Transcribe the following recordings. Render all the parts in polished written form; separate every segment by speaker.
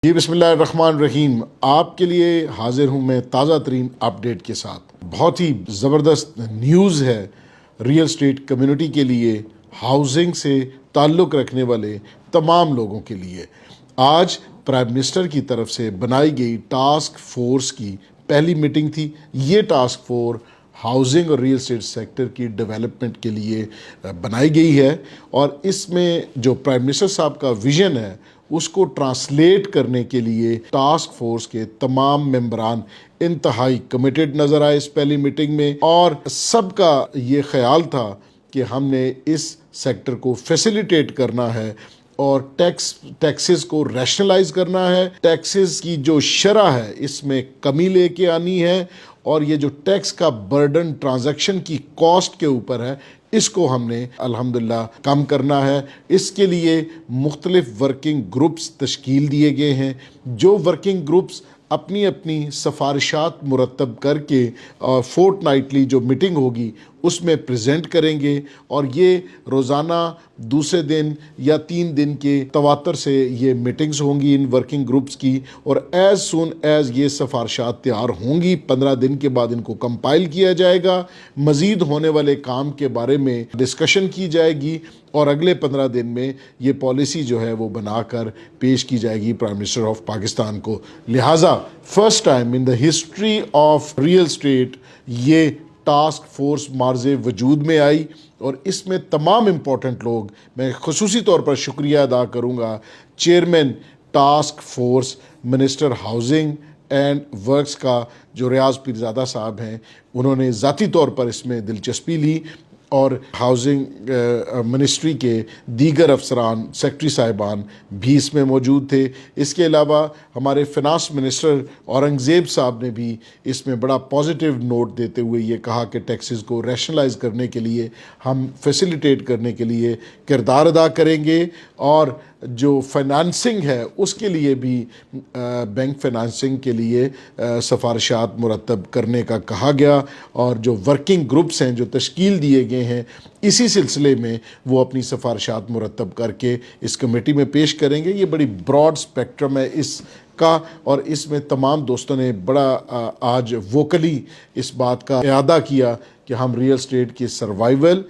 Speaker 1: جی بسم اللہ الرحمن الرحیم، آپ کے لیے حاضر ہوں میں تازہ ترین اپڈیٹ کے ساتھ۔ بہت ہی زبردست نیوز ہے ریئل اسٹیٹ کمیونٹی کے لیے، ہاؤسنگ سے تعلق رکھنے والے تمام لوگوں کے لیے۔ آج پرائم منسٹر کی طرف سے بنائی گئی ٹاسک فورس کی پہلی میٹنگ تھی۔ یہ ٹاسک فورس ہاؤسنگ اور ریئل اسٹیٹ سیکٹر کی ڈیولپمنٹ کے لیے بنائی گئی ہے، اور اس میں جو پرائم منسٹر صاحب کا ویژن ہے اس کو ٹرانسلیٹ کرنے کے لیے ٹاسک فورس کے تمام ممبران انتہائی کمیٹڈ نظر آئے اس پہلی میٹنگ میں، اور سب کا یہ خیال تھا کہ ہم نے اس سیکٹر کو فیسیلیٹیٹ کرنا ہے اور ٹیکسز کو ریشنلائز کرنا ہے، ٹیکسز کی جو شرح ہے اس میں کمی لے کے آنی ہے، اور یہ جو ٹیکس کا برڈن ٹرانزیکشن کی کاسٹ کے اوپر ہے اس کو ہم نے الحمدللہ کم کرنا ہے۔ اس کے لیے مختلف ورکنگ گروپس تشکیل دیے گئے ہیں۔ جو ورکنگ گروپس اپنی اپنی سفارشات مرتب کر کے فورٹ نائٹلی جو میٹنگ ہوگی اس میں پریزنٹ کریں گے، اور یہ روزانہ دوسرے دن یا 3 دن کے تواتر سے یہ میٹنگز ہوں گی ان ورکنگ گروپس کی، اور ایز سون ایز یہ سفارشات تیار ہوں گی 15 دن کے بعد ان کو کمپائل کیا جائے گا، مزید ہونے والے کام کے بارے میں ڈسکشن کی جائے گی، اور اگلے 15 دن میں یہ پالیسی جو ہے وہ بنا کر پیش کی جائے گی پرائم منسٹر آف پاکستان کو۔ لہٰذا first time in the history of real estate یہ ٹاسک فورس مارز وجود میں آئی، اور اس میں تمام امپورٹنٹ لوگ، میں خصوصی طور پر شکریہ ادا کروں گا chairman task force minister housing and works کا جو ریاض پیرزادہ صاحب ہیں، انہوں نے ذاتی طور پر اس میں دلچسپی لی، اور ہاؤسنگ منسٹری کے دیگر افسران، سیکٹری صاحبان بھی اس میں موجود تھے۔ اس کے علاوہ ہمارے فنانس منسٹر اورنگزیب صاحب نے بھی اس میں بڑا پازیٹیو نوٹ دیتے ہوئے یہ کہا کہ ٹیکسز کو ریشنلائز کرنے کے لیے ہم فیسیلیٹیٹ کرنے کے لیے کردار ادا کریں گے، اور جو فائنانسنگ ہے اس کے لیے بھی بینک فائنانسنگ کے لیے سفارشات مرتب کرنے کا کہا گیا، اور جو ورکنگ گروپس ہیں جو تشکیل دیے گئے ہیں اسی سلسلے میں وہ اپنی سفارشات مرتب کر کے اس کمیٹی میں پیش کریں گے۔ یہ بڑی براڈ اسپیکٹرم ہے اس کا، اور اس میں تمام دوستوں نے بڑا آج ووکلی اس بات کا اعادہ کیا کہ ہم ریئل اسٹیٹ کی سروائیول،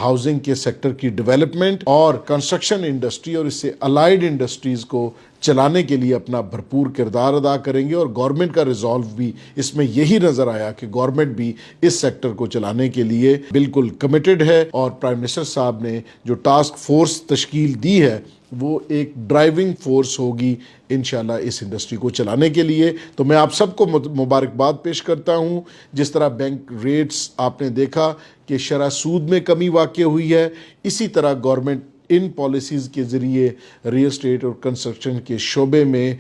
Speaker 1: ہاؤسنگ کے سیکٹر کی ڈیولپمنٹ اور کنسٹرکشن انڈسٹری اور اس سے الائیڈ انڈسٹریز کو چلانے کے لیے اپنا بھرپور کردار ادا کریں گے، اور گورنمنٹ کا ریزالو بھی اس میں یہی نظر آیا کہ گورنمنٹ بھی اس سیکٹر کو چلانے کے لیے بالکل کمیٹڈ ہے، اور پرائم منسٹر صاحب نے جو ٹاسک فورس تشکیل دی ہے وہ ایک ڈرائیونگ فورس ہوگی انشاءاللہ اس انڈسٹری کو چلانے کے لیے۔ تو میں آپ سب کو مبارکباد پیش کرتا ہوں۔ جس طرح بینک ریٹس آپ نے دیکھا کہ شرح سود میں کمی واقع ہوئی ہے، اسی طرح گورنمنٹ ان پالیسیز کے ذریعے ریئل اسٹیٹ اور کنسٹرکشن کے شعبے میں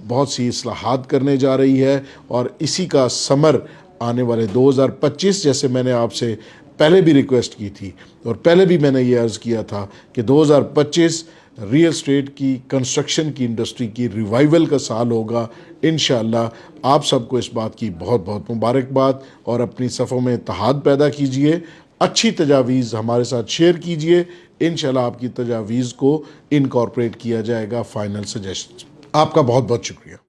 Speaker 1: بہت سی اصلاحات کرنے جا رہی ہے، اور اسی کا ثمر آنے والے 2025، جیسے میں نے آپ سے پہلے بھی ریکویسٹ کی تھی اور پہلے بھی میں نے یہ عرض کیا تھا کہ 2025 ریئل اسٹیٹ کی کنسٹرکشن کی انڈسٹری کی ریوائیول کا سال ہوگا انشاءاللہ۔ آپ سب کو اس بات کی بہت بہت مبارکباد، اور اپنی صفوں میں اتحاد پیدا کیجئے، اچھی تجاویز ہمارے ساتھ شیئر کیجئے، انشاءاللہ آپ کی تجاویز کو انکارپوریٹ کیا جائے گا فائنل سجیشنز۔ آپ کا بہت بہت شکریہ۔